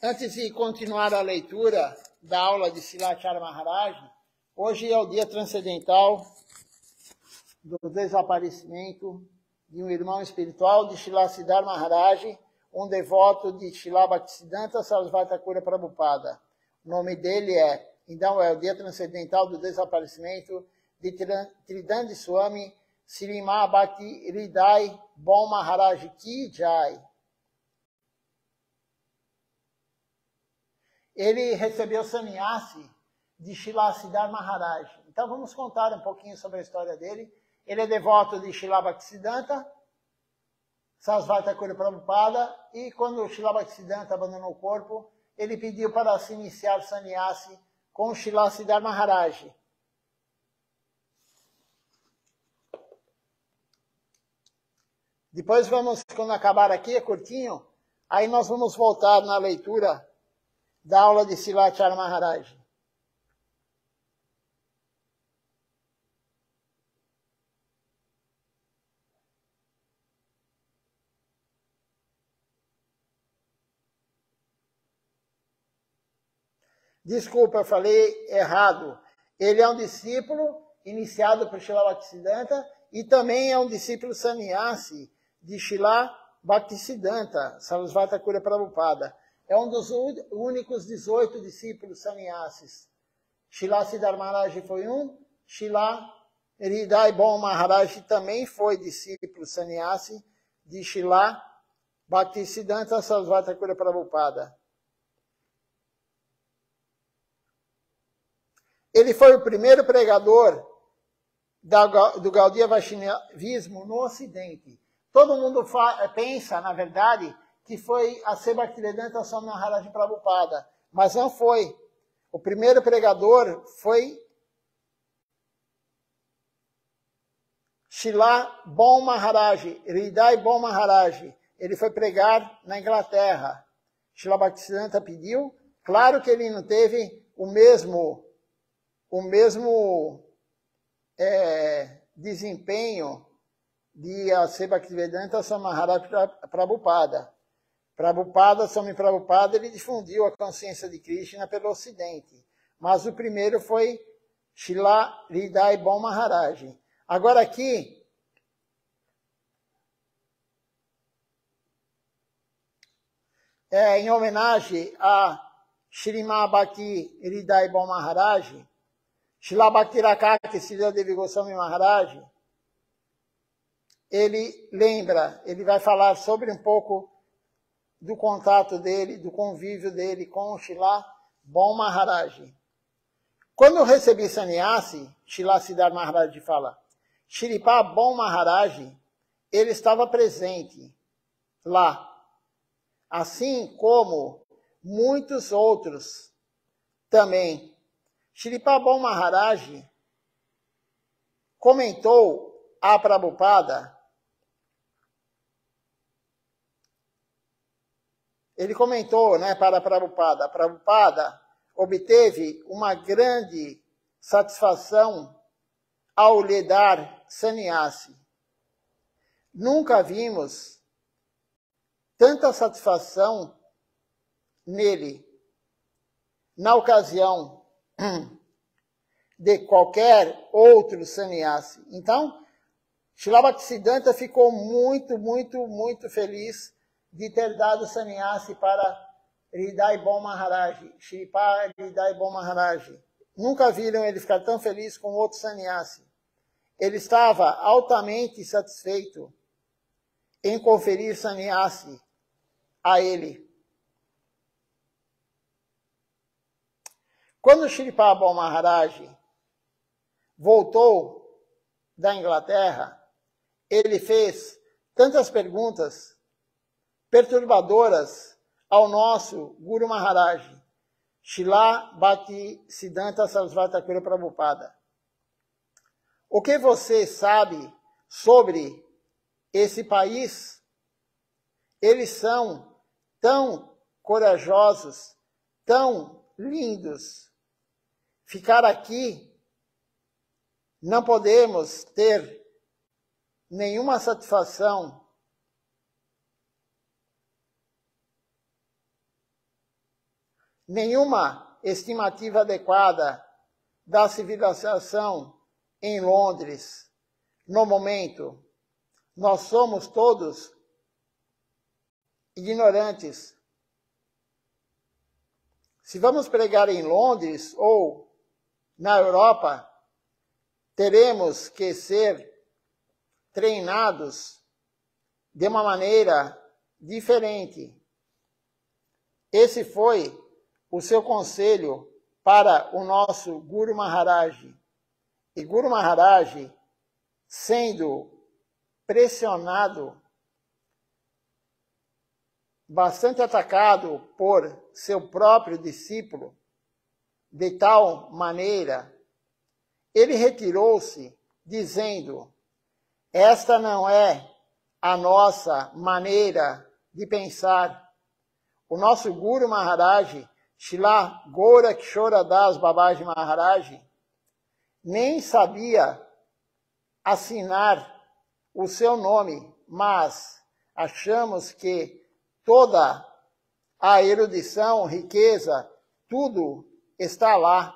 Antes de continuar a leitura da aula de Silachara Maharaj, hoje é o dia transcendental do desaparecimento de um irmão espiritual de Srila Siddhar Maharaj, um devoto de Srila Bhaktisiddhanta Sarasvati Thakura Prabhupada. O nome dele é o dia transcendental do desaparecimento de Tridandi Swami Srimad Bhakti Hridai Bom Maharaj Ki Jai. Ele recebeu sannyasi de Srila Siddhar Maharaj. Então vamos contar um pouquinho sobre a história dele. Ele é devoto de Srila Bhaktisiddhanta Sarasvati Thakura Prabhupada, e quando Srila Bhaktisiddhanta abandonou o corpo, ele pediu para se iniciar sannyasi com Srila Siddhar Maharaj. Depois vamos, quando acabar aqui, é curtinho, aí nós vamos voltar na leitura da aula de Silachara Maharaj. Desculpa, eu falei errado. Ele é um discípulo iniciado por Srila Bhaktisiddhanta e também é um discípulo sannyasi de Srila Bhaktisiddhanta Sarasvati Thakura Prabhupada. É um dos únicos 18 discípulos sannyasis. Srila Siddhar Maharaj foi um, Srila Hridai Bom Maharaj também foi discípulo sannyasi de Srila Bhaktisiddhanta Sarasvati Thakura Prabhupada. Ele foi o primeiro pregador do Gaudiya Vaishnavismo no Ocidente. Todo mundo pensa, na verdade, que foi a Bhaktivedanta Swami Maharaj Prabhupada, mas não foi. O primeiro pregador foi Srila Bom Maharaj, Hridai Bom Maharaj. Ele foi pregar na Inglaterra. Srila Bhaktisiddhanta pediu. Claro que ele não teve o mesmo desempenho de A.C. Bhaktivedanta Swami Maharaj Prabhupada. Swami Prabhupada, ele difundiu a consciência de Krishna pelo Ocidente. Mas o primeiro foi Srila Hridai Bom Maharaj. Agora aqui, em homenagem a Srimad Bhakti Hridai Bom Maharaj, Srila Bhakti Rakaki Srila Devi Goswami Maharaj, ele lembra, ele vai falar sobre um pouco do contato dele, do convívio dele com o Srila Bom Maharaj. Quando eu recebi sannyasi, Srila Siddhar Maharaj fala, Shripad Bom Maharaj, ele estava presente lá, assim como muitos outros também. Shripad Bom Maharaj comentou a Prabhupada, ele comentou, para Prabhupada, Prabhupada obteve uma grande satisfação ao lhe dar sannyasi. Nunca vimos tanta satisfação nele, na ocasião de qualquer outro sannyasi. Então, Srila Bhaktisiddhanta ficou muito feliz de ter dado sannyasi para Hridai Bom Maharaj, Shripad Hridai Bom Maharaj. Nunca viram ele ficar tão feliz com outro sannyasi. Ele estava altamente satisfeito em conferir sannyasi a ele. Quando Shripad Bom Maharaj voltou da Inglaterra, ele fez tantas perguntas perturbadoras ao nosso Guru Maharaj, Srila Bhaktisiddhanta Sarasvati Thakura Prabhupada. O que você sabe sobre esse país? Eles são tão corajosos, tão lindos. Ficar aqui, não podemos ter nenhuma satisfação nenhuma estimativa adequada da civilização em Londres no momento. Nós somos todos ignorantes. Se vamos pregar em Londres ou na Europa, teremos que ser treinados de uma maneira diferente. Esse foi o seu conselho para o nosso Guru Maharaj. E Guru Maharaj, sendo pressionado, bastante atacado por seu próprio discípulo, de tal maneira, ele retirou-se, dizendo: esta não é a nossa maneira de pensar. O nosso Guru Maharaj, Srila Gorakshora Das Babaji Maharaj, nem sabia assinar o seu nome, mas achamos que toda a erudição, riqueza, tudo está lá,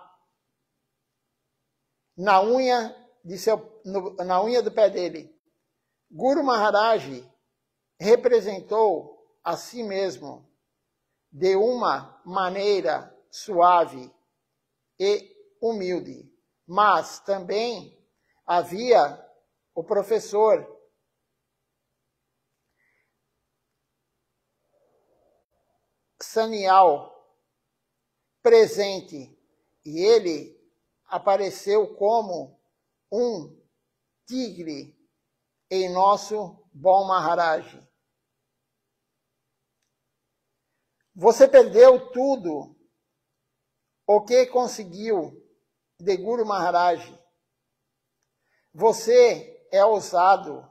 na unha do pé dele. Guru Maharaj representou a si mesmo de uma maneira suave e humilde, mas também havia o professor Sanial presente, e ele apareceu como um tigre em nosso bom Maharaj. Você perdeu tudo o que conseguiu de Guru Maharaj. Você é ousado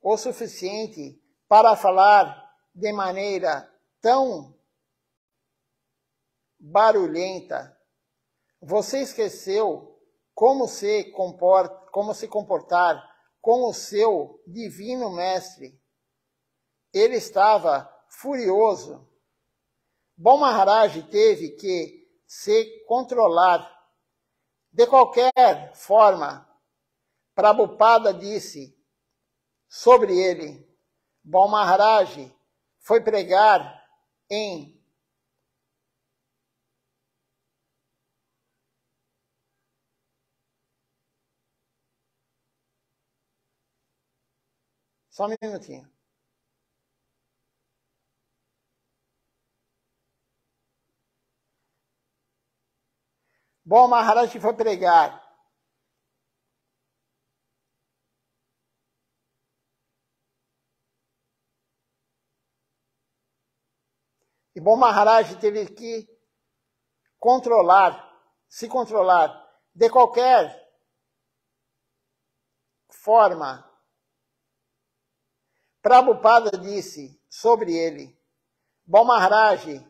o suficiente para falar de maneira tão barulhenta. Você esqueceu como se comportar com o seu divino mestre. Ele estava furioso. Bom Maharaj teve que se controlar. De qualquer forma, Prabhupada disse sobre ele: Bom Maharaj foi pregar em Só um minutinho. Bom Maharaj foi pregar e Bom Maharaj teve que se controlar de qualquer forma. Prabhupada disse sobre ele: Bom Maharaj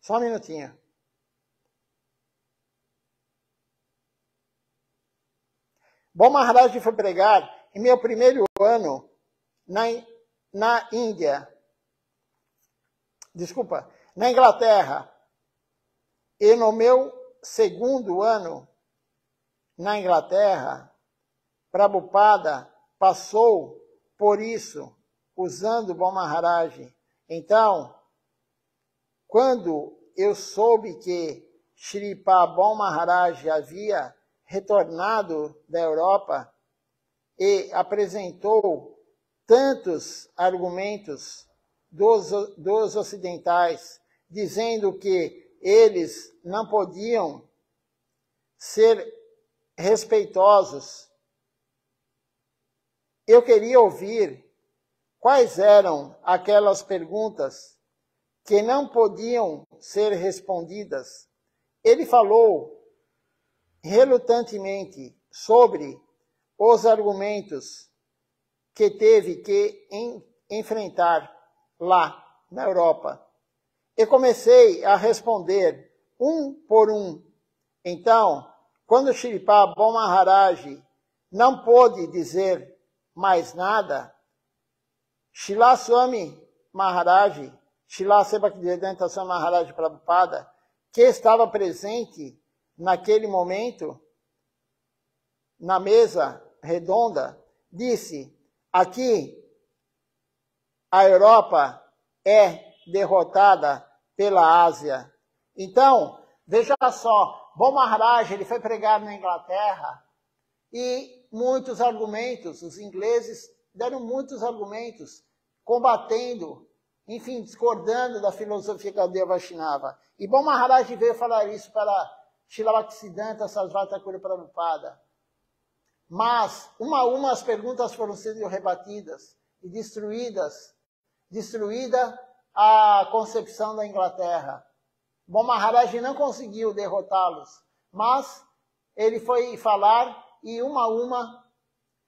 Só um minutinho. Bom Maharaj foi pregar em meu primeiro ano na Índia. Desculpa, na Inglaterra. E no meu segundo ano na Inglaterra, Prabhupada passou por isso, usando Bom Maharaj. Então, quando eu soube que Shri Bom Maharaj havia retornado da Europa e apresentou tantos argumentos dos ocidentais, dizendo que eles não podiam ser respeitosos, eu queria ouvir quais eram aquelas perguntas que não podiam ser respondidas. Ele falou relutantemente sobre os argumentos que teve que enfrentar lá na Europa. E comecei a responder um por um. Então, quando Shilpa Bom Maharaj não pôde dizer mais nada, Srila Swami Maharaj, Srila Seva Bhaktivedanta Swami Maharaj Prabhupada, que estava presente naquele momento, na mesa redonda, disse: aqui a Europa é derrotada pela Ásia. Então, veja só, Bom Maharaj, ele foi pregar na Inglaterra e muitos argumentos, os ingleses deram muitos argumentos, combatendo, enfim, discordando da filosofia Gaudiya Vaishnava. E Bom Maharaj veio falar isso para Srila Bhaktisiddhanta Sarasvati Thakur Prabhupada. Mas, uma a uma, as perguntas foram sendo rebatidas e destruída a concepção da Inglaterra. Bom Maharaj não conseguiu derrotá-los, mas ele foi falar e uma a uma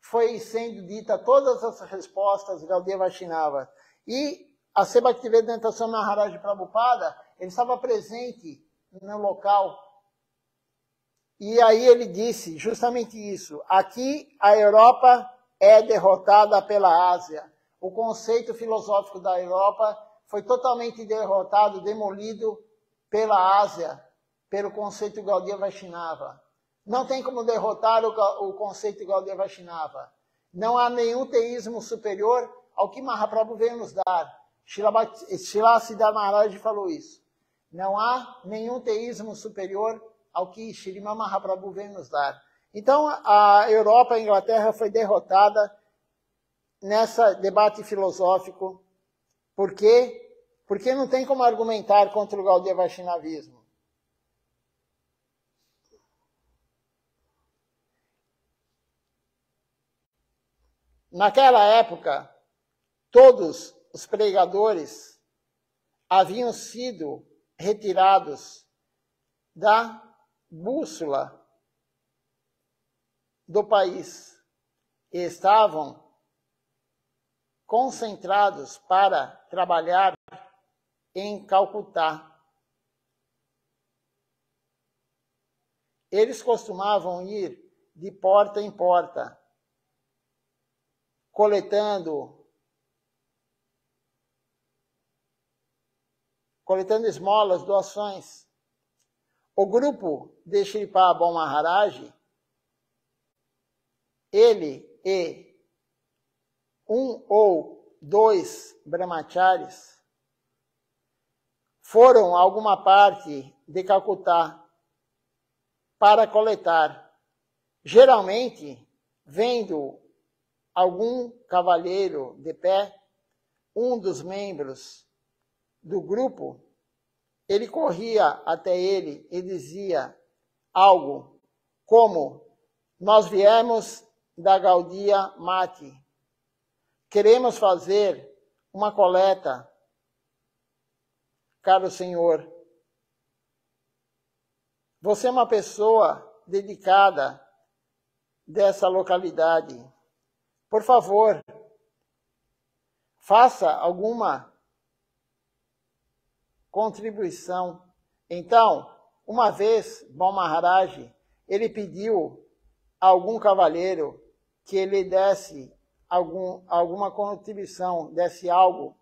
foi sendo dita todas as respostas Gaudiya Vaishnava. E a Seva Bhaktivedanta Swami Maharaj Prabhupada, ele estava presente no local. E aí ele disse justamente isso: aqui a Europa é derrotada pela Ásia. O conceito filosófico da Europa foi totalmente derrotado, demolido pela Ásia, pelo conceito Gaudiya Vaishnava. Não tem como derrotar o conceito Gaudiya Vaishnava. Não há nenhum teísmo superior ao que Mahaprabhu veio nos dar. Srila Siddhartha Maharaj falou isso. Não há nenhum teísmo superior ao que Srimad Mahaprabhu veio nos dar. Então, a Europa, a Inglaterra, foi derrotada nesse debate filosófico. Por quê? Porque não tem como argumentar contra o Gaudiya Vaishnavismo. Naquela época, todos os pregadores haviam sido retirados da bússola do país e estavam concentrados para trabalhar em Calcutá. Eles costumavam ir de porta em porta, coletando esmolas, doações. O grupo de Shilpa Bom Maharaj, ele e um ou dois brahmacharis foram a alguma parte de Calcutá para coletar. Geralmente, vendo algum cavalheiro de pé, um dos membros do grupo, ele corria até ele e dizia algo como: nós viemos da Gaudiya Mati, queremos fazer uma coleta, caro senhor. Você é uma pessoa dedicada dessa localidade. Por favor, faça alguma contribuição. Então, uma vez, Bom Maharaj, ele pediu a algum cavalheiro que ele desse alguma contribuição, desse algo,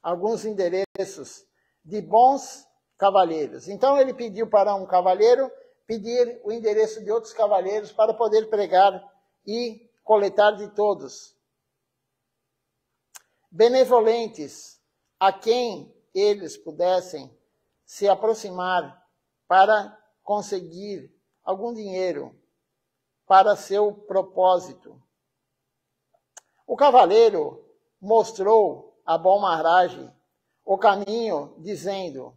alguns endereços de bons cavalheiros. Então ele pediu para um cavalheiro pedir o endereço de outros cavalheiros para poder pregar e coletar de todos. Benevolentes, a quem eles pudessem se aproximar para conseguir algum dinheiro para seu propósito. O cavaleiro mostrou a Bom Maharaj o caminho, dizendo: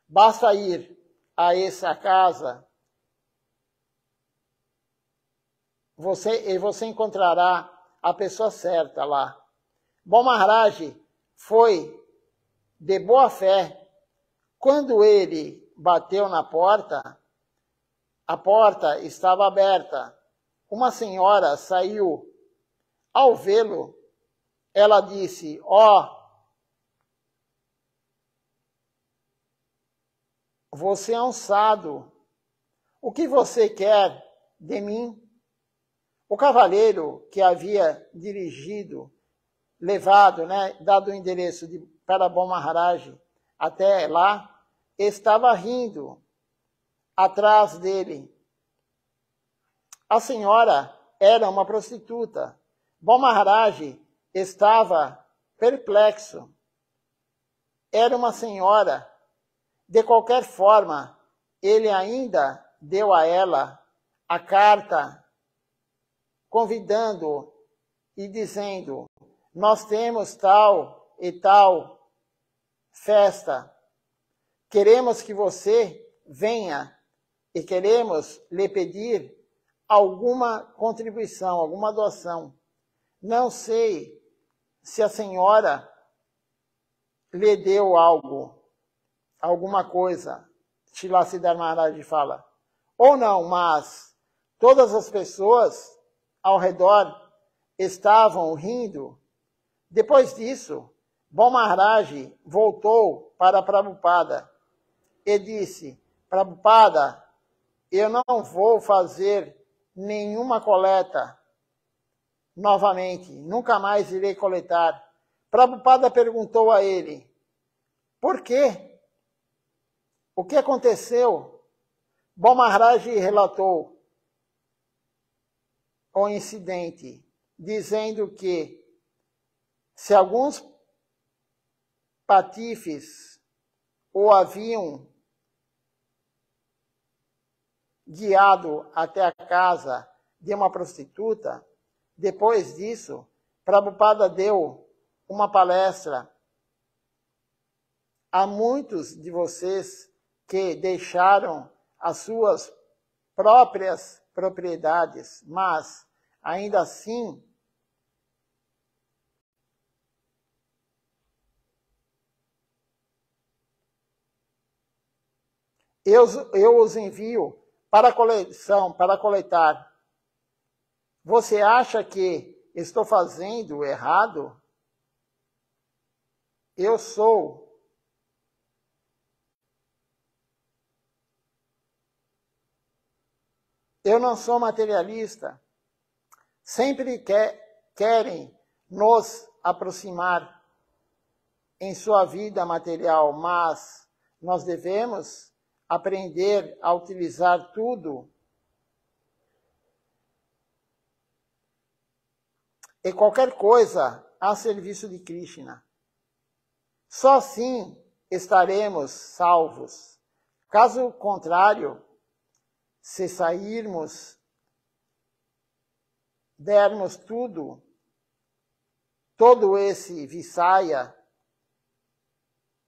basta ir a essa casa, você encontrará a pessoa certa lá. Bom Maharaj foi de boa fé. Quando ele bateu na porta, a porta estava aberta. Uma senhora saiu. Ao vê-lo, ela disse: ó, você é um sado. O que você quer de mim? O cavaleiro que havia levado, dado o endereço para Bom Maharaj até lá, estava rindo atrás dele. A senhora era uma prostituta. Bom Maharaj estava perplexo. Era uma senhora. De qualquer forma, ele ainda deu a ela a carta convidando e dizendo: nós temos tal e tal festa. Queremos que você venha e queremos lhe pedir alguma contribuição, alguma doação. Não sei se a senhora lhe deu algo, alguma coisa, Srila Siddhartha Maharaj fala, ou não, mas todas as pessoas ao redor estavam rindo. Depois disso, Bom Maharaj voltou para Prabhupada e disse: Prabhupada, eu não vou fazer nenhuma coleta novamente, nunca mais irei coletar. Prabhupada perguntou a ele: por quê? O que aconteceu? Bom Maharaj relatou o incidente, dizendo que se alguns patifes o haviam guiado até a casa de uma prostituta, depois disso, Prabhupada deu uma palestra a muitos de vocês que deixaram as suas próprias propriedades, mas ainda assim eu os envio para coletar. Você acha que estou fazendo errado? Eu não sou materialista. Sempre querem nos aproximar em sua vida material, mas nós devemos aprender a utilizar tudo e qualquer coisa a serviço de Krishna. Só assim estaremos salvos. Caso contrário, se sairmos, dermos todo esse visaya,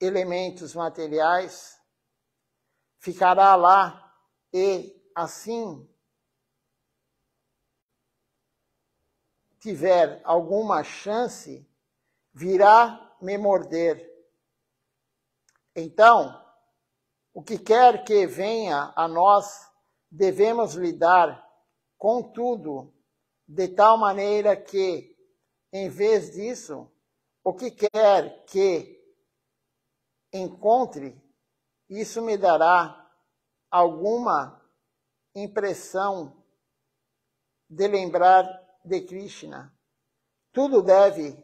elementos materiais, ficará lá e assim tiver alguma chance, virá me morder. Então, o que quer que venha a nós, devemos lidar com tudo de tal maneira que, em vez disso, o que quer que encontre, isso me dará alguma impressão de lembrar de Krishna. Tudo deve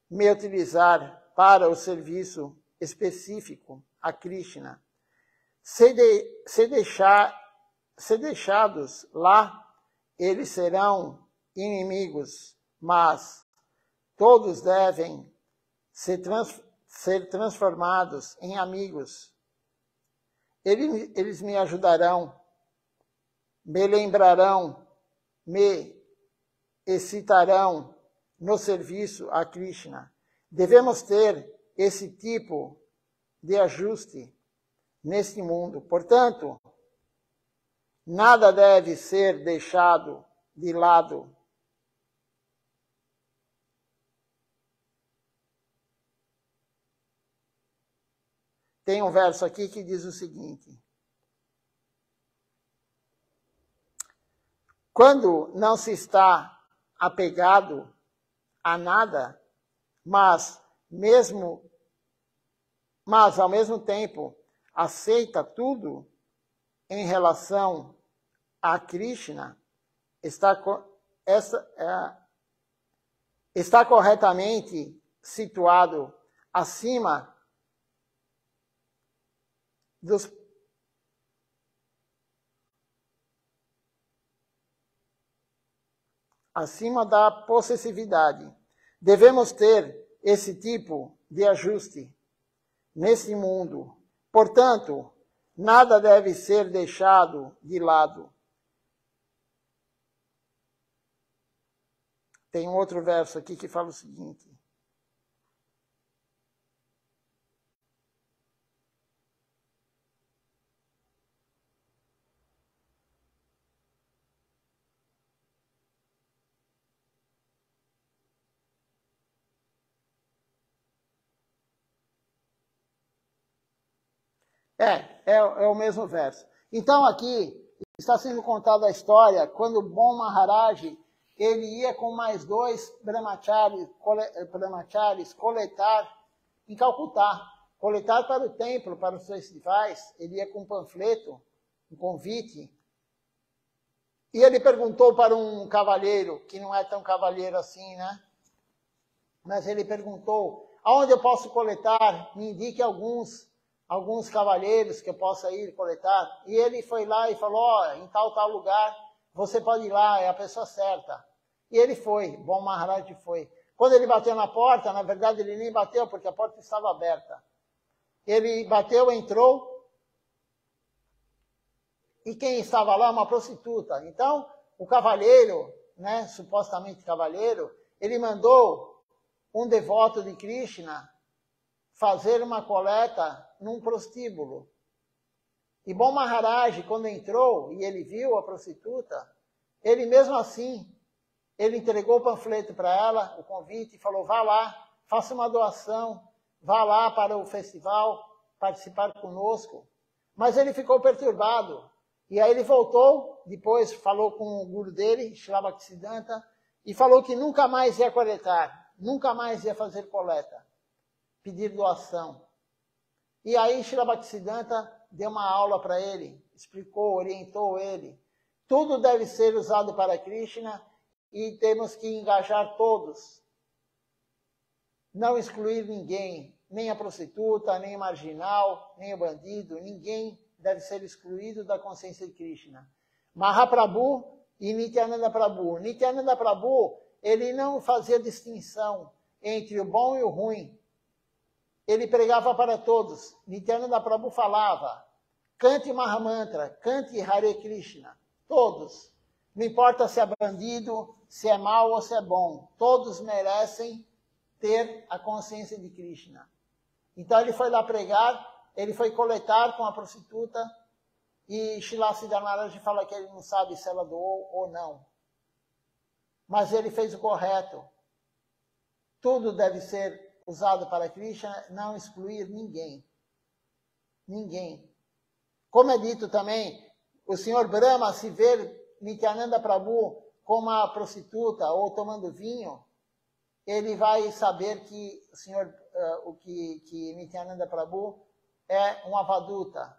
me utilizar para o serviço específico a Krishna. Se deixados lá, eles serão inimigos, mas todos devem ser transformados em amigos. Eles me ajudarão, me lembrarão, me excitarão no serviço a Krishna. Devemos ter esse tipo de ajuste neste mundo. Portanto, nada deve ser deixado de lado. Tem um verso aqui que diz o seguinte: quando não se está apegado a nada, mas ao mesmo tempo aceita tudo em relação a Krishna, está corretamente situado acima da possessividade. Devemos ter esse tipo de ajuste nesse mundo. Portanto, nada deve ser deixado de lado. Tem um outro verso aqui que fala o seguinte: é o mesmo verso. Então aqui está sendo contada a história quando o bom Maharaj ele ia com mais 2 brahmacharis coletar em Calcutá, coletar para o templo, para os festivais. Ele ia com um panfleto, um convite. E ele perguntou para um cavalheiro, que não é tão cavalheiro assim, né? Mas ele perguntou: aonde eu posso coletar? Me indique alguns cavalheiros que eu possa ir coletar. E ele foi lá e falou: em tal lugar, você pode ir lá, é a pessoa certa. E ele foi, bom Maharaj foi. Quando ele bateu na porta, na verdade ele nem bateu, porque a porta estava aberta. Ele bateu, entrou, e quem estava lá? Uma prostituta. Então, o cavalheiro, né, supostamente cavalheiro, ele mandou um devoto de Krishna fazer uma coleta num prostíbulo. E bom Maharaj, quando entrou e ele viu a prostituta, ele mesmo assim, ele entregou o panfleto para ela, o convite, e falou: vá lá, faça uma doação, vá lá para o festival, participar conosco. Mas ele ficou perturbado. E aí ele voltou, depois falou com o guru dele, Srila Bhaktisiddhanta, e falou que nunca mais ia coletar, nunca mais ia fazer coleta, pedir doação. E aí Srila Bhaktisiddhanta deu uma aula para ele, explicou, orientou ele. Tudo deve ser usado para Krishna e temos que engajar todos. Não excluir ninguém, nem a prostituta, nem o marginal, nem o bandido, ninguém deve ser excluído da consciência de Krishna. Mahaprabhu e Nityananda Prabhu. Nityananda Prabhu, ele não fazia distinção entre o bom e o ruim. Ele pregava para todos. Nityananda Prabhu falava: cante Mahamantra, cante Hare Krishna. Todos. Não importa se é bandido, se é mau ou se é bom. Todos merecem ter a consciência de Krishna. Então ele foi lá pregar, ele foi coletar com a prostituta, e Srila Siddhar Maharaj fala que ele não sabe se ela doou ou não. Mas ele fez o correto. Tudo deve ser usado para Krishna, não excluir ninguém. Ninguém. Como é dito também, o Senhor Brahma, se ver Nityananda Prabhu com uma prostituta ou tomando vinho, ele vai saber que o Senhor, que Nityananda Prabhu é um avaduta.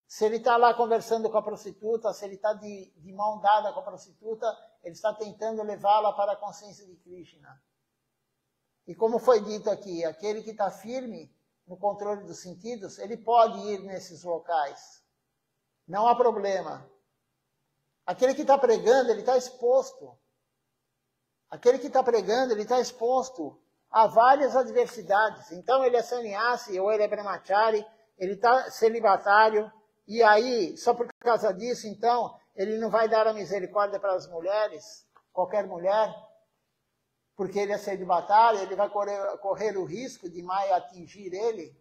Se ele está lá conversando com a prostituta, se ele está de mão dada com a prostituta, ele está tentando levá-la para a consciência de Krishna. E como foi dito aqui, aquele que está firme no controle dos sentidos, ele pode ir nesses locais. Não há problema. Aquele que está pregando, ele está exposto. Aquele que está pregando, ele está exposto a várias adversidades. Então ele é sannyasi ou ele é brahmachari, ele está celibatário, e aí, só por causa disso, então, ele não vai dar a misericórdia para as mulheres, qualquer mulher, porque ele é celibatário, ele vai correr o risco de Maya atingir ele.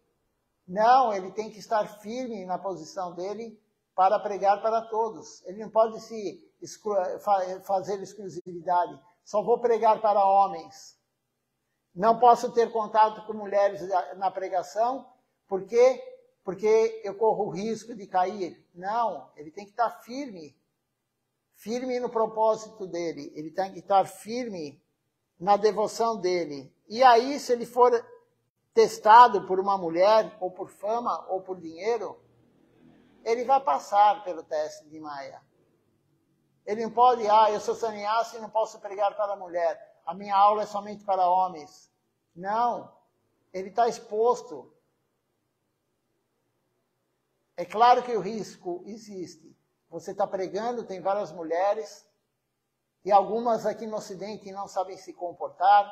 Não, ele tem que estar firme na posição dele para pregar para todos. Ele não pode fazer exclusividade. Só vou pregar para homens. Não posso ter contato com mulheres na pregação, porque porque eu corro o risco de cair. Não, ele tem que estar firme. Firme no propósito dele. Ele tem que estar firme na devoção dele. E aí, se ele for testado por uma mulher, ou por fama, ou por dinheiro, ele vai passar pelo teste de Maya. Ele não pode, eu sou sannyasi e não posso pregar para a mulher. A minha aula é somente para homens. Não, ele está exposto. É claro que o risco existe. Você está pregando, tem várias mulheres, e algumas aqui no Ocidente não sabem se comportar.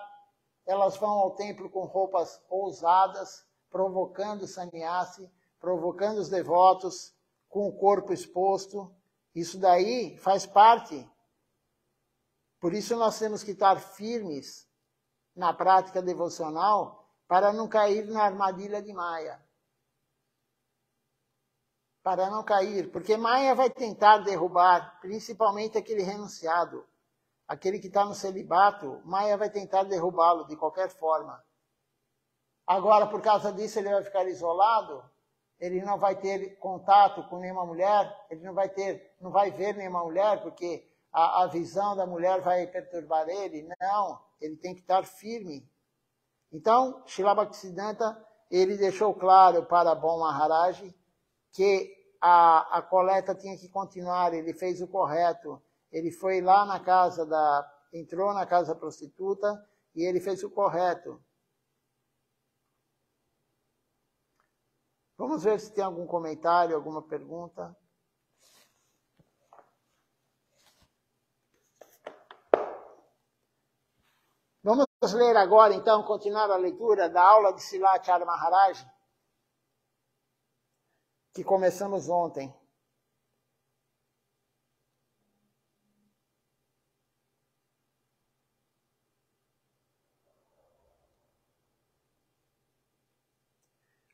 Elas vão ao templo com roupas ousadas, provocando o sannyasi, provocando os devotos, com o corpo exposto. Isso daí faz parte. Por isso nós temos que estar firmes na prática devocional para não cair na armadilha de Maya. Para não cair, porque Maya vai tentar derrubar, principalmente aquele renunciado, aquele que está no celibato, Maya vai tentar derrubá-lo de qualquer forma. Agora, por causa disso, ele vai ficar isolado, ele não vai ter contato com nenhuma mulher, ele não vai ver nenhuma mulher, porque a visão da mulher vai perturbar ele. Não, ele tem que estar firme. Então, Srila Bhaktisiddhanta, ele deixou claro para Bom Maharaj que a coleta tinha que continuar, ele fez o correto. Ele foi lá na casa entrou na casa prostituta e ele fez o correto. Vamos ver se tem algum comentário, alguma pergunta. Vamos ler agora, então, continuar a leitura da aula de Srilacharya Maharaj, que começamos ontem.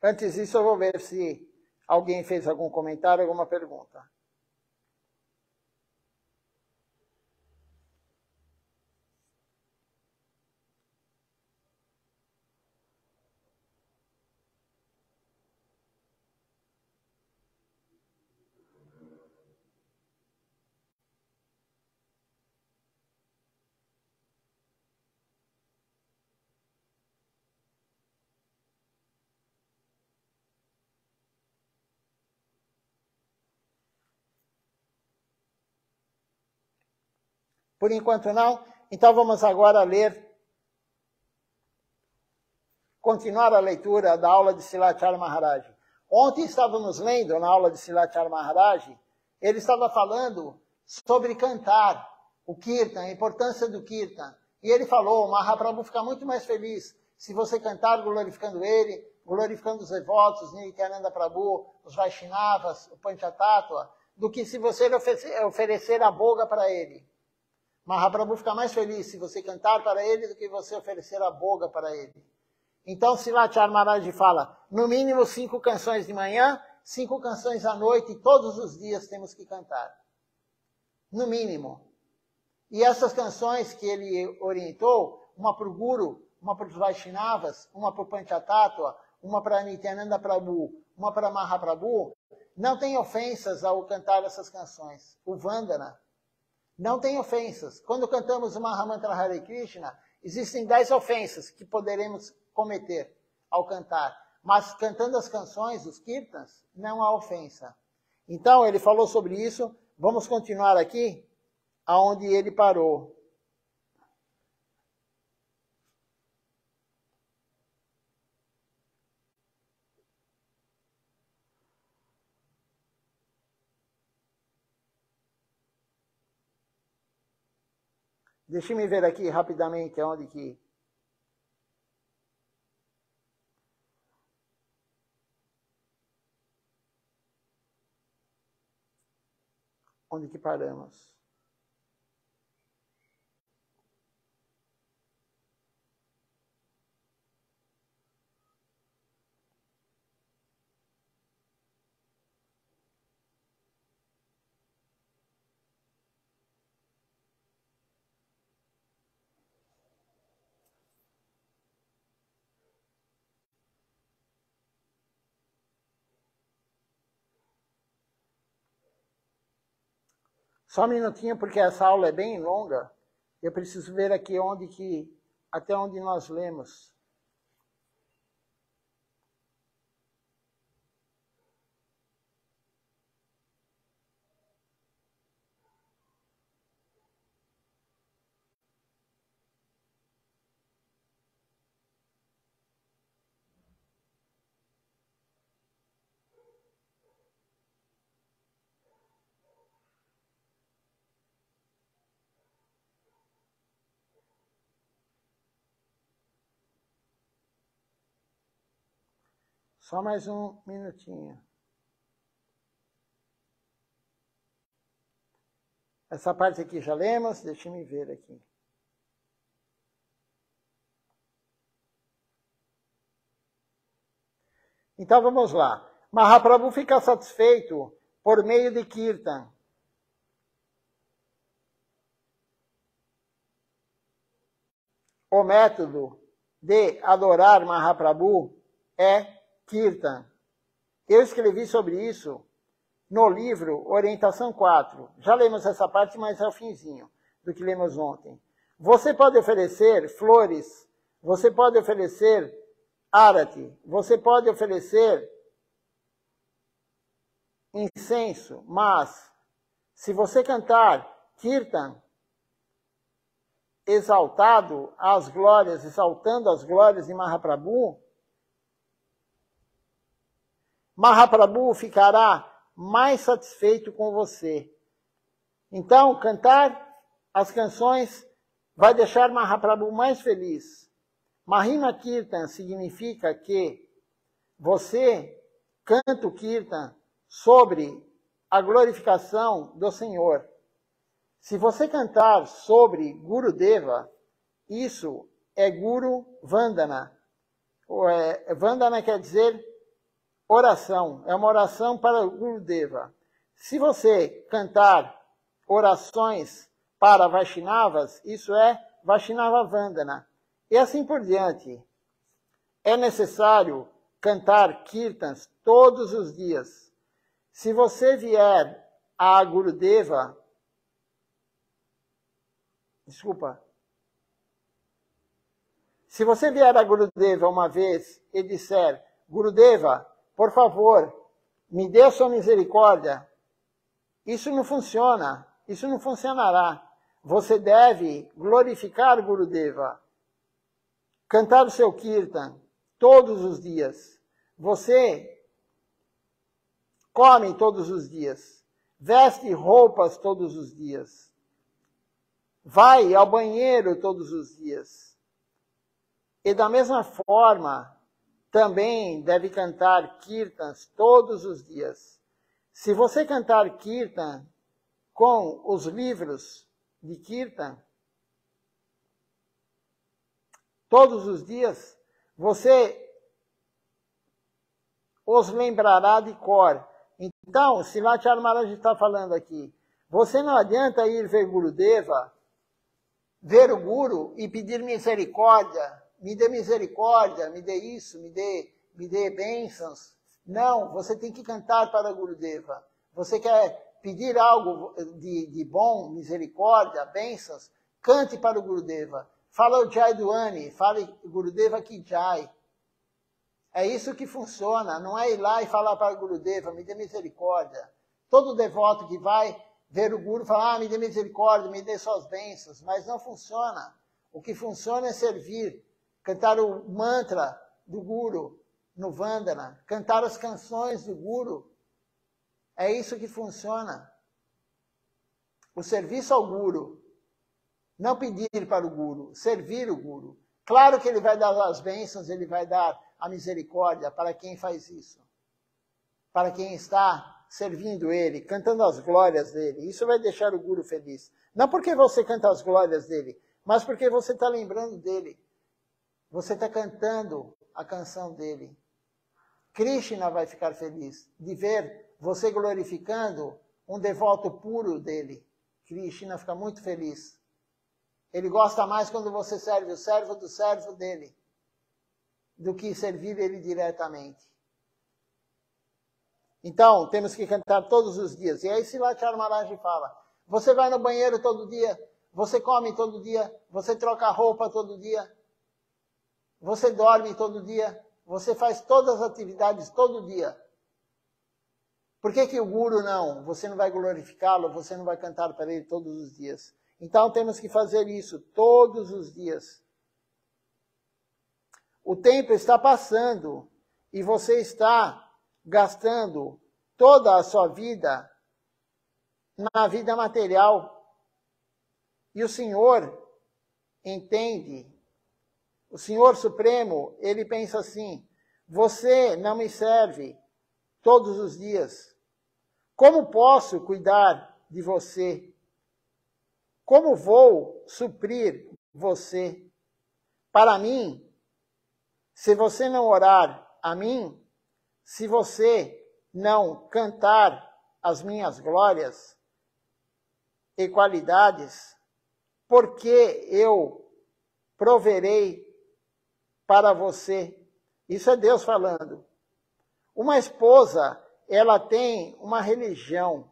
Antes disso, eu vou ver se alguém fez algum comentário, alguma pergunta. Por enquanto não. Então vamos agora continuar a leitura da aula de Srilacharya Maharaj. Ontem estávamos lendo, na aula de Srilacharya Maharaj, ele estava falando sobre cantar, o Kirtan, a importância do Kirtan. E ele falou, o Mahaprabhu fica muito mais feliz se você cantar glorificando ele, glorificando os devotos, Nityananda Prabhu, os Vaishnavas, o Panchatattva, do que se você oferecer a boga para ele. Mahaprabhu fica mais feliz se você cantar para ele do que você oferecer a boga para ele. Então, Srilacharya Maharaj fala, no mínimo 5 canções de manhã, 5 canções à noite, e todos os dias temos que cantar. No mínimo. E essas canções que ele orientou, uma para o Guru, uma para os Vaishnavas, uma para o Panchatattva, uma para Nityananda Prabhu, uma para Mahaprabhu, não tem ofensas ao cantar essas canções. O Vandana não tem ofensas. Quando cantamos o Mahamantra Hare Krishna, existem 10 ofensas que poderemos cometer ao cantar. Mas cantando as canções, os kirtans, não há ofensa. Então, ele falou sobre isso. Vamos continuar aqui, aonde ele parou. Deixa-me ver aqui rapidamente onde que... Onde que paramos? Só um minutinho, porque essa aula é bem longa. Eu preciso ver aqui até onde nós lemos. Só mais um minutinho. Essa parte aqui já lemos, deixa eu ver aqui. Então vamos lá. Mahaprabhu fica satisfeito por meio de Kirtan. O método de adorar Mahaprabhu é Kirtan. Eu escrevi sobre isso no livro Orientação 4. Já lemos essa parte, mas é o finzinho do que lemos ontem. Você pode oferecer flores, você pode oferecer arati, você pode oferecer incenso, mas se você cantar Kirtan, exaltando as glórias de Mahaprabhu, Mahaprabhu ficará mais satisfeito com você. Então, cantar as canções vai deixar Mahaprabhu mais feliz. Mahima Kirtan significa que você canta o Kirtan sobre a glorificação do Senhor. Se você cantar sobre Gurudeva, isso é Guru Vandana. Vandana quer dizer oração, é uma oração para Gurudeva. Se você cantar orações para Vaishnavas, isso é Vaishnava Vandana. E assim por diante. É necessário cantar Kirtans todos os dias. Se você vier a Gurudeva, se você vier a Gurudeva uma vez e disser, Gurudeva, por favor, me dê a sua misericórdia, isso não funciona, isso não funcionará. Você deve glorificar Gurudeva, cantar o seu Kirtan todos os dias. Você come todos os dias, veste roupas todos os dias, vai ao banheiro todos os dias. E da mesma forma, também deve cantar Kirtans todos os dias. Se você cantar Kirtan com os livros de Kirtan, todos os dias, você os lembrará de cor. Então, Srimati Maharaj está falando aqui, você não adianta ir ver Gurudeva, ver o Guru e pedir misericórdia, me dê isso, me dê bênçãos. Não, você tem que cantar para Gurudeva. Você quer pedir algo de bom, misericórdia, bênçãos, cante para o Gurudeva. Fala o Jai Duani, fale Gurudeva Ki Jai. É isso que funciona, não é ir lá e falar para o Gurudeva, me dê misericórdia. Todo devoto que vai ver o Guru fala, me dê misericórdia, me dê suas bênçãos, mas não funciona. O que funciona é servir, cantar o mantra do Guru no Vandana, cantar as canções do Guru. É isso que funciona. O serviço ao Guru. Não pedir para o Guru, servir o Guru. Claro que ele vai dar as bênçãos, ele vai dar a misericórdia para quem faz isso. Para quem está servindo ele, cantando as glórias dele. Isso vai deixar o Guru feliz. Não porque você canta as glórias dele, mas porque você está lembrando dele. Você está cantando a canção dele. Krishna vai ficar feliz de ver você glorificando um devoto puro dele. Krishna fica muito feliz. Ele gosta mais quando você serve o servo do servo dele, do que servir ele diretamente. Então, temos que cantar todos os dias. E aí Srimati Maharaj fala, Você vai no banheiro todo dia, você come todo dia, você troca roupa todo dia, você dorme todo dia, você faz todas as atividades todo dia. Por que o guru não? Você não vai glorificá-lo, você não vai cantar para ele todos os dias. Então temos que fazer isso todos os dias. O tempo está passando e você está gastando toda a sua vida na vida material. E o Senhor entende, o Senhor Supremo, ele pensa assim: você não me serve todos os dias. Como posso cuidar de você? Como vou suprir você? Para mim, se você não orar a mim, se você não cantar as minhas glórias e qualidades, porque eu proverei para você? Isso é Deus falando. Uma esposa, ela tem uma religião.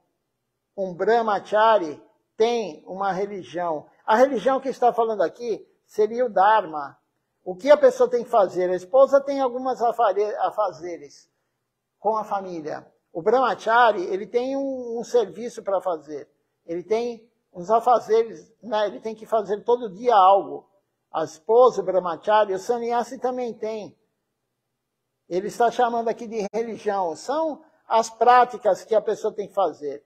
Um brahmachari tem uma religião. A religião que está falando aqui seria o Dharma. O que a pessoa tem que fazer? A esposa tem algumas afazeres com a família. O brahmachari, ele tem um serviço para fazer. Ele tem uns afazeres, né? Ele tem que fazer todo dia algo. A esposa, o brahmachari, o sannyasi também tem. Ele está chamando aqui de religião. São as práticas que a pessoa tem que fazer.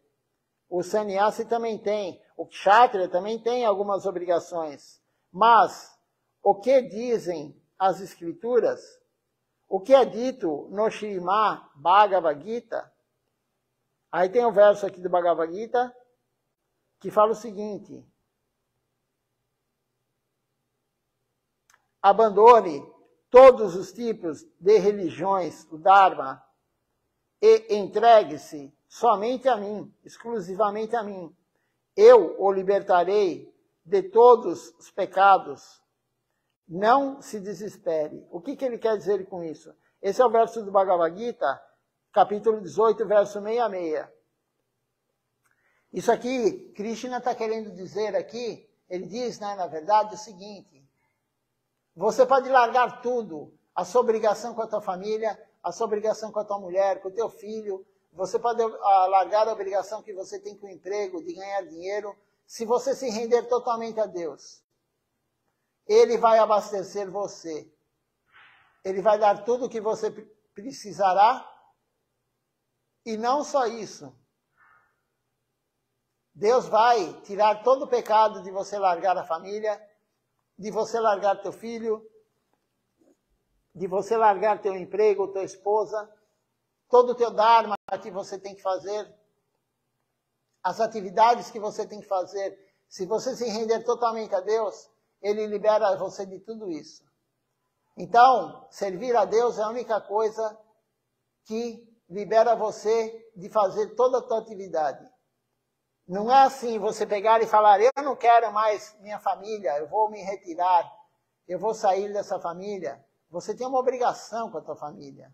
O sannyasi também tem. O kshatriya também tem algumas obrigações. Mas o que dizem as escrituras, o que é dito no Srimad Bhagavad Gita, aí tem o verso aqui do Bhagavad Gita, que fala o seguinte: abandone todos os tipos de religiões, o Dharma, e entregue-se somente a mim, exclusivamente a mim. Eu o libertarei de todos os pecados. Não se desespere. O que ele quer dizer com isso? Esse é o verso do Bhagavad Gita, capítulo 18, verso 66. Isso aqui, Krishna está querendo dizer aqui, ele diz, né, na verdade, o seguinte: você pode largar tudo, a sua obrigação com a tua família, a sua obrigação com a tua mulher, com o teu filho, você pode largar a obrigação que você tem com o emprego, de ganhar dinheiro, se você se render totalmente a Deus. Ele vai abastecer você. Ele vai dar tudo o que você precisará. E não só isso. Deus vai tirar todo o pecado de você largar a família, de você largar teu filho, de você largar teu emprego, tua esposa, todo o teu dharma que você tem que fazer, as atividades que você tem que fazer. Se você se render totalmente a Deus, Ele libera você de tudo isso. Então, servir a Deus é a única coisa que libera você de fazer toda a tua atividade. Não é assim você pegar e falar: eu não quero mais minha família, eu vou me retirar, eu vou sair dessa família. Você tem uma obrigação com a tua família.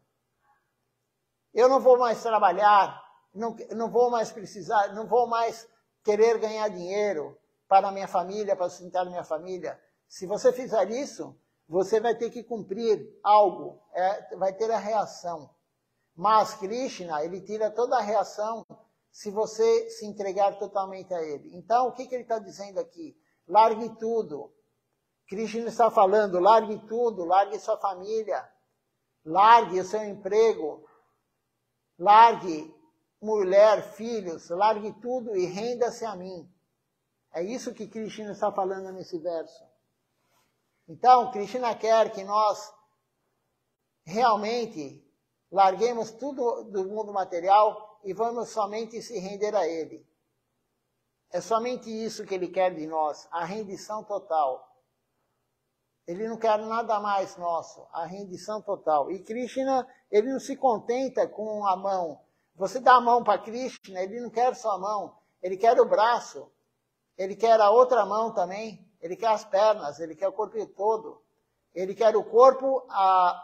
Eu não vou mais trabalhar, não vou mais precisar, não vou mais querer ganhar dinheiro para a minha família, para sustentar minha família. Se você fizer isso, você vai ter que cumprir algo, vai ter a reação. Mas Krishna, ele tira toda a reação se você se entregar totalmente a ele. Então, o que ele está dizendo aqui? Largue tudo. Krishna está falando: largue tudo, largue sua família, largue o seu emprego, largue mulher, filhos, largue tudo e renda-se a mim. É isso que Krishna está falando nesse verso. Então, Krishna quer que nós realmente larguemos tudo do mundo material e vamos somente se render a Ele. É somente isso que Ele quer de nós, a rendição total. Ele não quer nada mais nosso, a rendição total. E Krishna, ele não se contenta com a mão. Você dá a mão para Krishna, ele não quer só a mão, ele quer o braço, ele quer a outra mão também, ele quer as pernas, ele quer o corpo todo. Ele quer o corpo,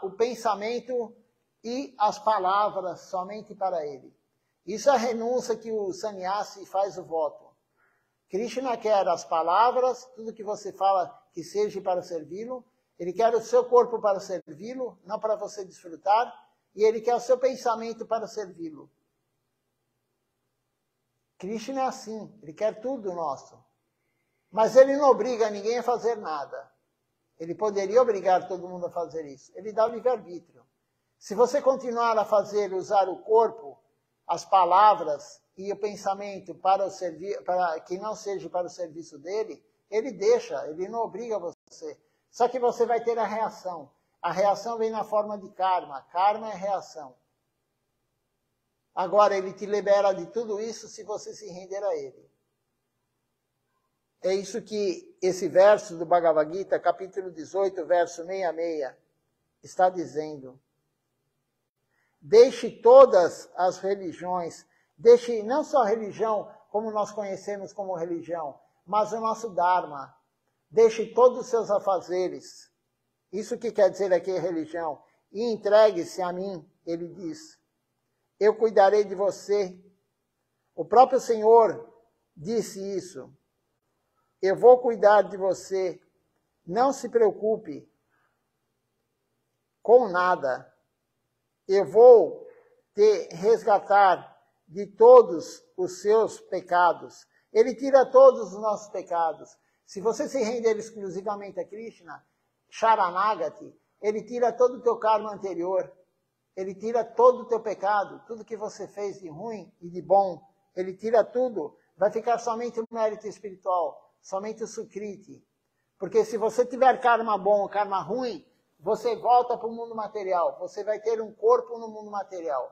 o pensamento e as palavras somente para ele. Isso é a renúncia que o sannyasi faz o voto. Krishna quer as palavras, tudo que você fala que seja para servi-lo. Ele quer o seu corpo para servi-lo, não para você desfrutar. E ele quer o seu pensamento para servi-lo. Krishna é assim, ele quer tudo nosso. Mas ele não obriga ninguém a fazer nada. Ele poderia obrigar todo mundo a fazer isso. Ele dá o livre-arbítrio. Se você continuar a usar o corpo, as palavras e o pensamento para que não seja para o serviço dele, ele deixa, ele não obriga você. Só que você vai ter a reação. A reação vem na forma de karma. Karma é reação. Agora, ele te libera de tudo isso se você se render a ele. É isso que esse verso do Bhagavad Gita, capítulo 18, verso 66, está dizendo. Deixe todas as religiões, deixe não só a religião como nós conhecemos como religião, mas o nosso Dharma. Deixe todos os seus afazeres. Isso que quer dizer aqui religião. E entregue-se a mim, ele diz. Eu cuidarei de você. O próprio Senhor disse isso. Eu vou cuidar de você. Não se preocupe com nada. Eu vou te resgatar de todos os seus pecados. Ele tira todos os nossos pecados. Se você se render exclusivamente a Krishna, Sharanagati, ele tira todo o teu karma anterior. Ele tira todo o teu pecado, tudo que você fez de ruim e de bom. Ele tira tudo. Vai ficar somente o mérito espiritual, somente o Sukriti. Porque se você tiver karma bom ou karma ruim, você volta para o mundo material. Você vai ter um corpo no mundo material.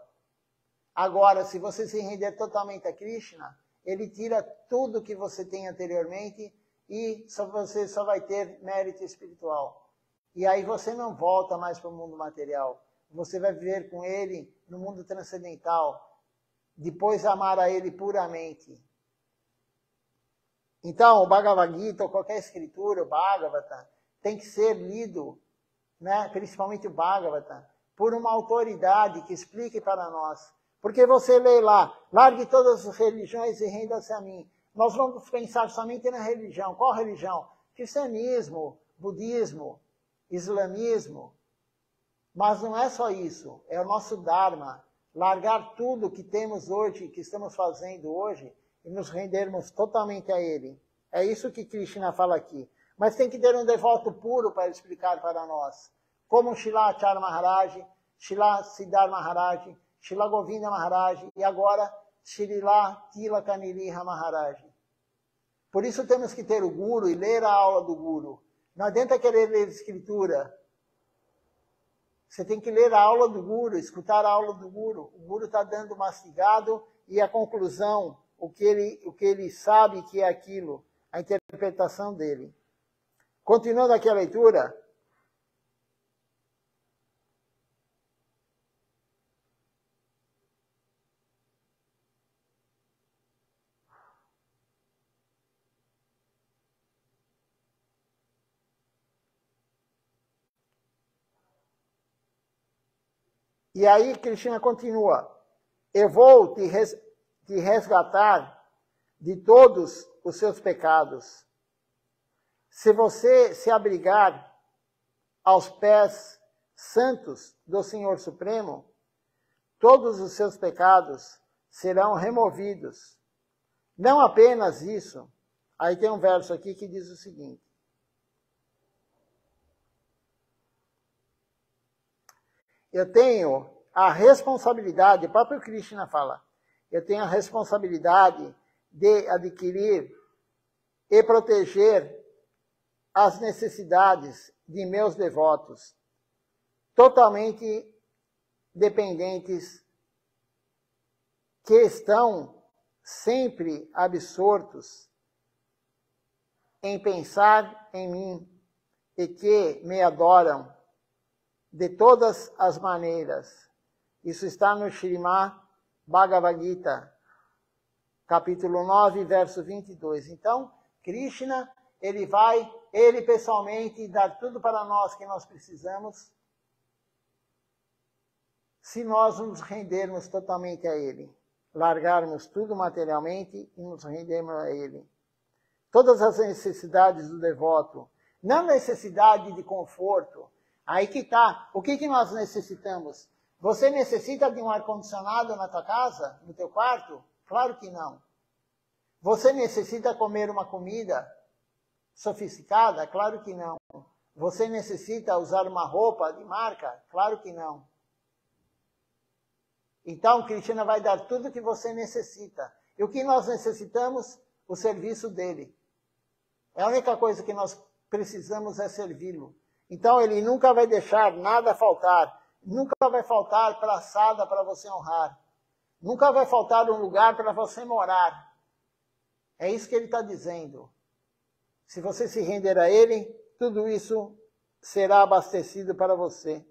Agora, se você se render totalmente a Krishna, ele tira tudo que você tem anteriormente e você só vai ter mérito espiritual. E aí você não volta mais para o mundo material. Você vai viver com ele no mundo transcendental. Depois amar a ele puramente. Então, o Bhagavad Gita, ou qualquer escritura, o Bhagavata, tem que ser lido, né, principalmente o Bhagavata, por uma autoridade que explique para nós. Porque você lê lá, largue todas as religiões e renda-se a mim. Nós vamos pensar somente na religião. Qual religião? Cristianismo, budismo, islamismo. Mas não é só isso, é o nosso Dharma. Largar tudo que temos hoje, que estamos fazendo hoje, e nos rendermos totalmente a ele. É isso que Krishna fala aqui. Mas tem que ter um devoto puro para explicar para nós. Como Srila Acharya Maharaj, Srila Siddhar Maharaj, Srila Govinda Maharaj e agora Srila Tilakaniriha Maharaj. Por isso temos que ter o Guru e ler a aula do Guru. Não adianta querer ler escritura. Você tem que ler a aula do Guru, escutar a aula do Guru. O Guru está dando mastigado e a conclusão, o que ele sabe que é aquilo, a interpretação dele. Continuando aqui a leitura. E aí Krishna continua. Eu vou te resgatar de todos os seus pecados. Se você se abrigar aos pés santos do Senhor Supremo, todos os seus pecados serão removidos. Não apenas isso. Aí tem um verso aqui que diz o seguinte. Eu tenho a responsabilidade, o próprio Krishna fala, eu tenho a responsabilidade de adquirir e proteger as necessidades de meus devotos, totalmente dependentes, que estão sempre absortos em pensar em mim e que me adoram de todas as maneiras. Isso está no Srimad Bhagavad Gita, capítulo 9, verso 22. Então, Krishna, ele pessoalmente, dar tudo para nós que nós precisamos, se nós nos rendermos totalmente a ele. Largarmos tudo materialmente e nos rendermos a ele. todas as necessidades do devoto, não necessidade de conforto. Aí que está. O que nós necessitamos? Você necessita de um ar-condicionado na tua casa, no teu quarto? Claro que não. Você necessita comer uma comida sofisticada? Claro que não. Você necessita usar uma roupa de marca? Claro que não. Então, o Krishna vai dar tudo o que você necessita. E o que nós necessitamos? O serviço dele. A única coisa que nós precisamos é servi-lo. Então, ele nunca vai deixar nada faltar. Nunca vai faltar praçada para você honrar. Nunca vai faltar um lugar para você morar. É isso que ele está dizendo. Se você se render a ele, tudo isso será abastecido para você.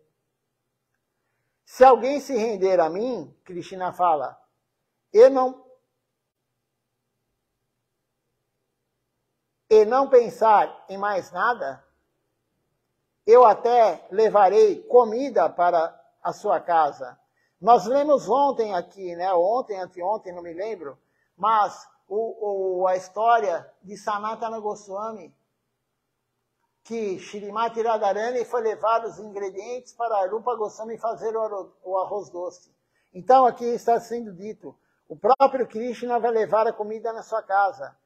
Se alguém se render a mim, Krishna fala, e não pensar em mais nada, eu até levarei comida para a sua casa. Nós lemos ontem aqui, né? Ontem, anteontem, não me lembro, mas a história de Sanatana Goswami, que Shrimati Radharani foi levar os ingredientes para Rupa Goswami fazer o arroz doce. Então aqui está sendo dito, o próprio Krishna vai levar a comida na sua casa.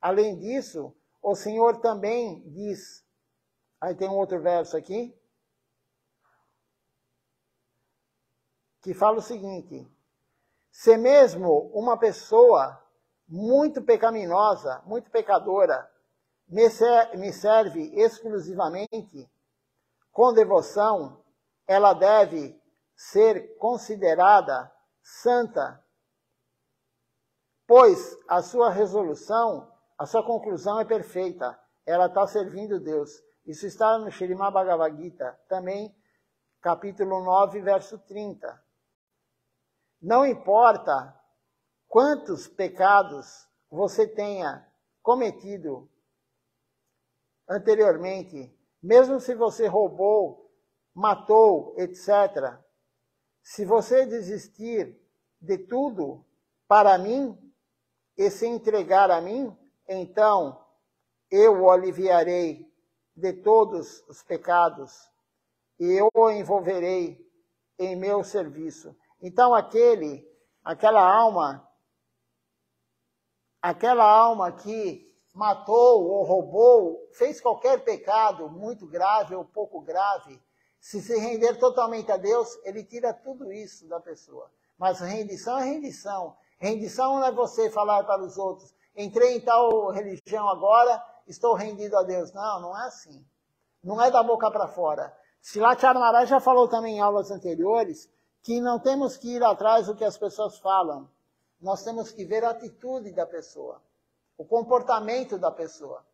Além disso, o Senhor também diz, aí tem um outro verso aqui, que fala o seguinte, se mesmo uma pessoa muito pecaminosa, muito pecadora, me serve exclusivamente com devoção, ela deve ser considerada santa, pois a sua resolução, a sua conclusão é perfeita. Ela está servindo Deus. Isso está no Srimad Bhagavad Gita, também capítulo 9, verso 30. Não importa quantos pecados você tenha cometido anteriormente, mesmo se você roubou, matou, etc. Se você desistir de tudo para mim e se entregar a mim, então eu o aliviarei de todos os pecados e eu o envolverei em meu serviço. Então aquela alma que matou ou roubou, fez qualquer pecado, muito grave ou pouco grave, se render totalmente a Deus, ele tira tudo isso da pessoa. Mas rendição é rendição. Rendição não é você falar para os outros, entrei em tal religião agora, estou rendido a Deus. Não, não é assim. Não é da boca para fora. Srila Maharaj já falou também em aulas anteriores que não temos que ir atrás do que as pessoas falam. Nós temos que ver a atitude da pessoa. O comportamento da pessoa.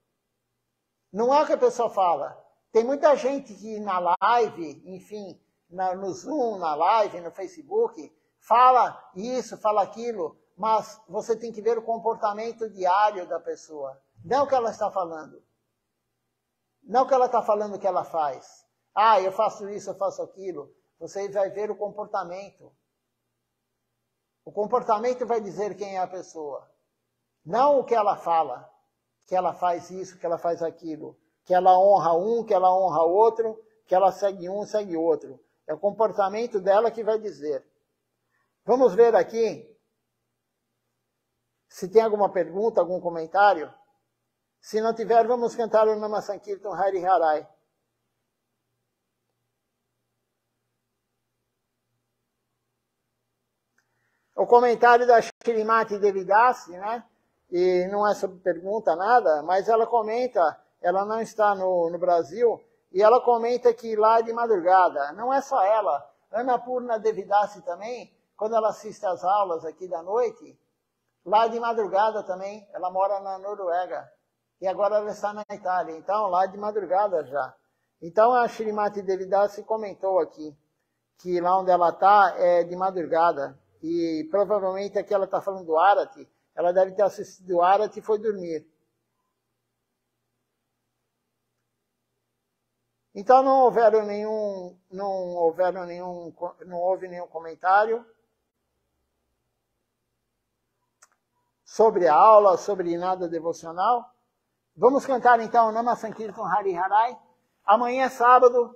Não é o que a pessoa fala. Tem muita gente que na live, enfim, no Zoom, na live, no Facebook, fala isso, fala aquilo, mas você tem que ver o comportamento diário da pessoa. Não o que ela está falando. Não o que ela está falando que ela faz. Ah, eu faço isso, eu faço aquilo. Você vai ver o comportamento. O comportamento vai dizer quem é a pessoa. Não o que ela fala, que ela faz isso, que ela faz aquilo, que ela honra um, que ela honra outro, que ela segue um, segue outro. É o comportamento dela que vai dizer. Vamos ver aqui se tem alguma pergunta, algum comentário. Se não tiver, vamos cantar o Nama Sankirtan Hari Harai. O comentário da Shrimati Devidasi, né? E não é sobre pergunta, nada, mas ela comenta, ela não está no Brasil, e ela comenta que lá de madrugada, não é só ela, Annapurna Devidasi também, quando ela assiste às aulas aqui da noite, lá de madrugada também, ela mora na Noruega, e agora ela está na Itália, então lá de madrugada já. Então a Shrimati Devidasi comentou aqui, que lá onde ela está é de madrugada, e provavelmente aqui ela está falando do Arati, ela deve ter assistido o Arati e foi dormir. Então não houve nenhum comentário sobre a aula, sobre nada devocional. Vamos cantar então Nama Sankirtan Hari Harai. Amanhã, sábado,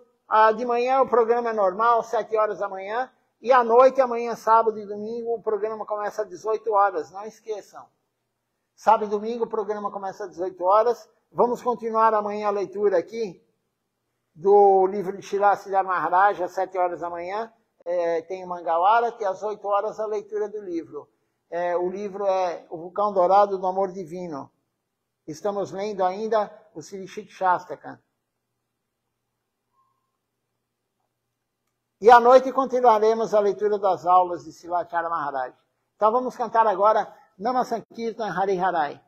de manhã o programa é normal, 7 horas da manhã. E à noite, amanhã, sábado e domingo, o programa começa às 18 horas. Não esqueçam. Sábado e domingo o programa começa às 18 horas. Vamos continuar amanhã a leitura aqui do livro de Srila Siddhar Maharaj, às 7 horas da manhã. Tem o Mangalwara, que às 8 horas a leitura do livro. O livro é O Vulcão Dourado do Amor Divino. Estamos lendo ainda o Sri Shastakam. E à noite continuaremos a leitura das aulas de Silacharya Maharaj. Então vamos cantar agora Nama Sankirtan Hari Harai.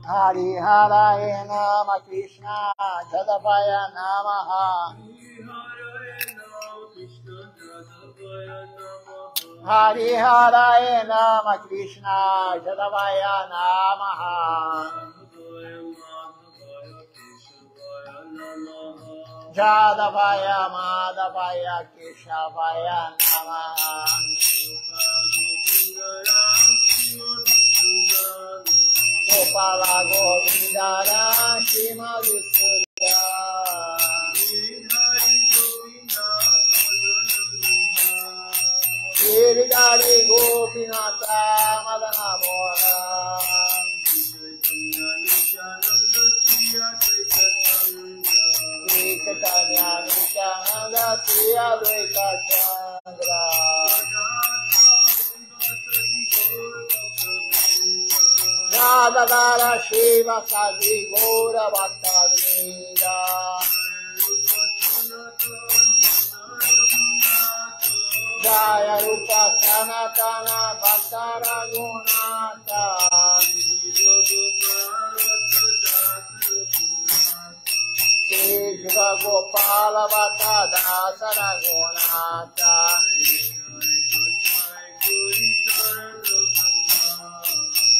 Hari Harai Nama Krishna Jadavaya Namaha. Hari Harai Nama Krishna Jadavaya Namaha. Hari Harai Nama Krishna Jadavaya Namaha. Jadavaya Madhavaya Keshavaya Namaha. Gopala Govindara Shrimad Sudha. Giridhari Gopinata Madana Moha. Sri Chaitanya Nityananda Sri Advaita Chandra. Radhadara Shiva Sadi Gora Bhakta Vrinda. Jaya Rupa Sanatana Bhakta Raghunatha. Sri Gopala Bhakta Dasa Raghunatha.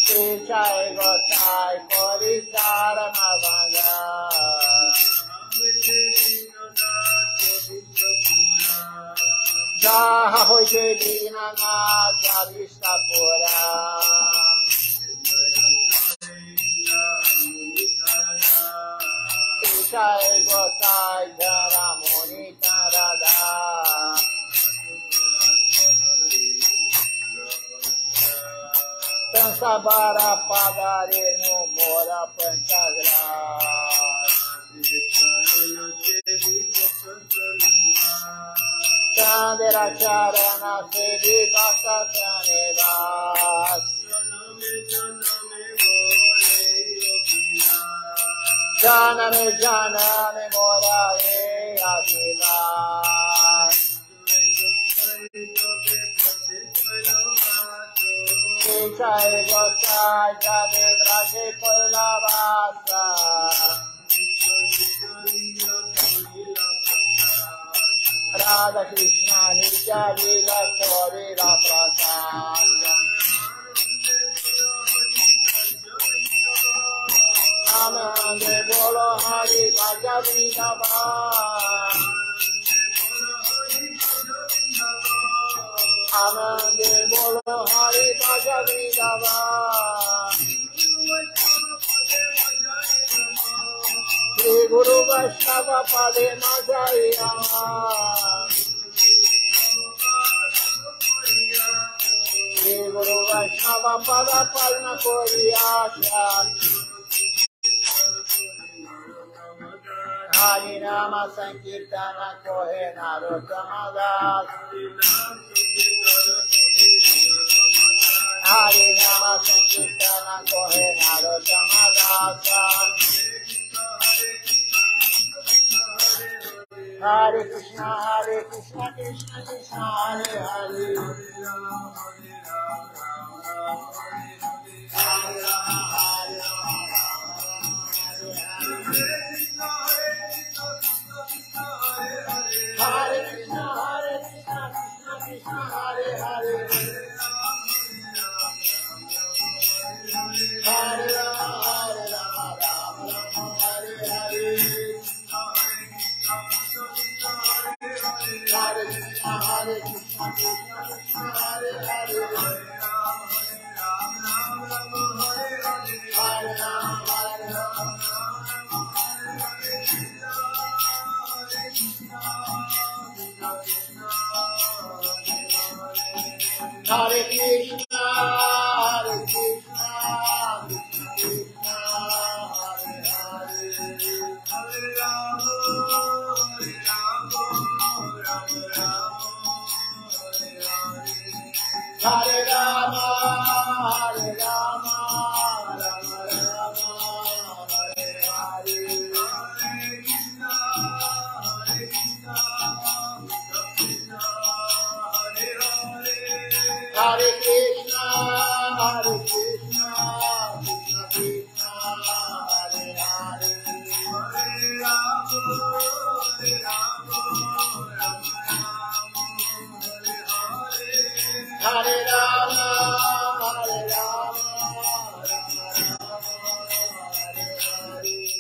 Sri Chai Gosai Kori Charana Bhanga. Jaha Hoite Dinana Javista Pura. Sri Chai Gosai Jara Muni Tarada. Sansabara Padare no Mora Panchagra. Chandera Charana Sedi Basa Sanevas. Janame Mora E Adilas. Jai Gosai Jade Braje Koila Vasa. Radha Krishna Nitya Lila Kori La Prasada. Amande Bolo Hari Bhaja Vrindavan. Amande Bolo Hari Bhaja Vrindavan. Shri Guru Vaishnava Pade Majaya. Shri Guru Vaishnava Pada Palna Koriyasha. Hari Nama Sankirtana Kohe Narottama Das. Hari Nama Sankirtana Kohe Narottama Das. Hare Krishna, Krishna Krishna, Hare Hare. Hare Rama, Hare Rama. Hare Krishna, Krishna Krishna, Hare Hare. Hare Rama. Hare Krishna, Hare Krishna, Krishna Krishna, Hare Hare, Hare Rama, Rama Rama, Hare Hare, Hare Rama, Hare Rama, Rama Rama, Hare Hare, Hare Krishna, Krishna Krishna, Hare Krishna, Hare Krishna, Krishna Krishna, Hare Hare, Hare Rama, Hare Rama, Hare Rama, Rama Rama, Hare Hare.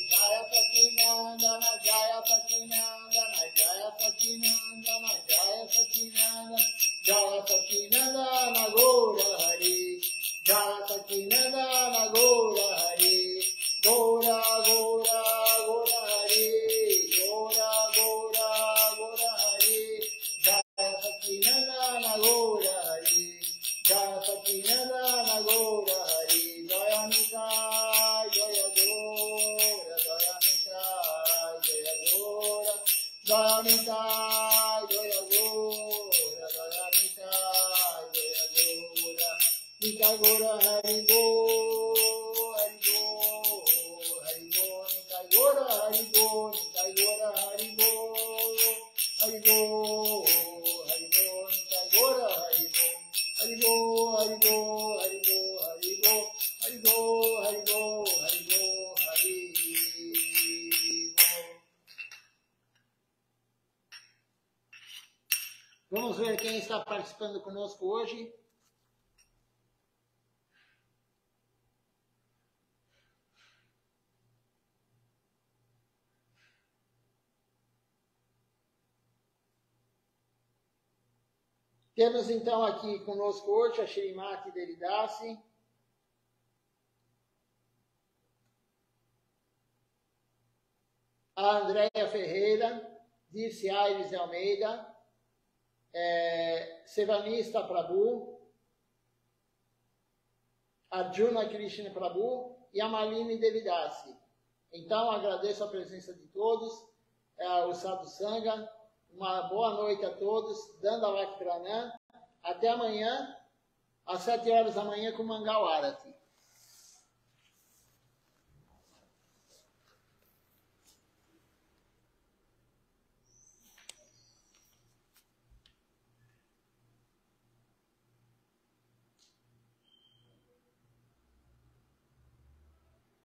Jaya Sacinandana, Jaya Sacinandana, Jaya Sacinandana, Jaya Sacinandana, Jaya Sacinandana, Gaura Hari, Jaya Sacinandana, Gaura Hari, Gaura, Gaura, Gaura Hari, Gaura, Gaura, Gaura Hari, Jaya Sacinandana, Gaura Hari, Jaya Sacinandana, Gaura Hari, Jaya Nitai, Jaya Gaura, Jaya Nitai, Jaya Gaura, Jaya Nitai, Jaya Gaura, Jaya Nitai, Jaya Gaura, Nitai Gaura, Hari Go, Hari Go, Hari Go, Nitai Gaura, Hari Go, Nitai Gaura, Hari Go, Hari Go, Hari Go, Nitai Gaura, Hari Go, Hari Go, Hari Go, Hari Go, Hari Go, Hari Go, Hari Go, Hari Go, Hari Go. Vamos ver quem está participando conosco hoje. Temos então aqui conosco hoje a Shrimati Devidasi, a Andréia Ferreira, Dirce Aires de Almeida, Sevanista Prabhu, Arjuna Krishna Prabhu e a Malini Devidasi. Então, agradeço a presença de todos, o Sadhu Sangha. Uma boa noite a todos, Dandavati Pranam. Até amanhã, às 7 horas da manhã, com Mangal Arati.